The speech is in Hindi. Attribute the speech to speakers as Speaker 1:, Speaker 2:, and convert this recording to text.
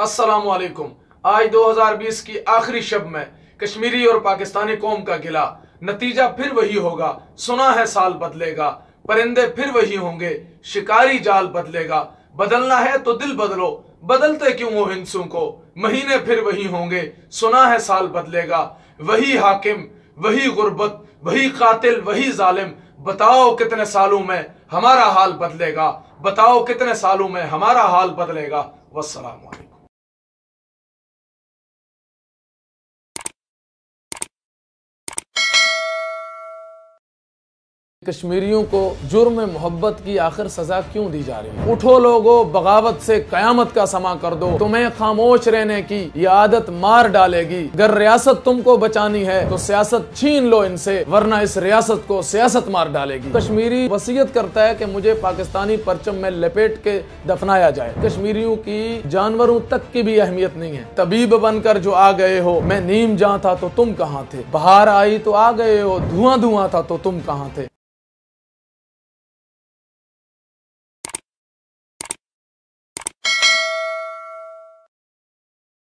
Speaker 1: अस्सलामुअलैकुम। आज 2020 की आखिरी शब में कश्मीरी और पाकिस्तानी कौम का गिला, नतीजा फिर वही होगा। सुना है साल बदलेगा, परिंदे फिर वही होंगे, शिकारी जाल बदलेगा। बदलना है तो दिल बदलो, बदलते क्यों हो हिंसों को, महीने फिर वही होंगे, सुना है साल बदलेगा। वही हाकिम, वही गुर्बत, वही कातिल, वही जालिम। बताओ कितने सालों में हमारा हाल बदलेगा, बताओ कितने सालों में हमारा हाल बदलेगा। वस्सलाम वालेकुम। कश्मीरियों को जुर्म मोहब्बत की आखिर सजा क्यों दी जा रही है? उठो लोगो, बगावत से कयामत का समा कर दो। तुम्हें खामोश रहने की ये आदत मार डालेगी। अगर रियासत तुमको बचानी है तो सियासत छीन लो इनसे, वरना इस रियासत को सियासत मार डालेगी। कश्मीरी वसीयत करता है कि मुझे पाकिस्तानी परचम में लपेट के दफनाया जाए। कश्मीरियों की जानवरों तक की भी अहमियत नहीं है। तबीब बनकर जो आ गए हो, मैं नीम जहाँ था तो तुम कहाँ थे। बहार आई तो आ गए हो, धुआं धुआं था तो तुम कहाँ थे।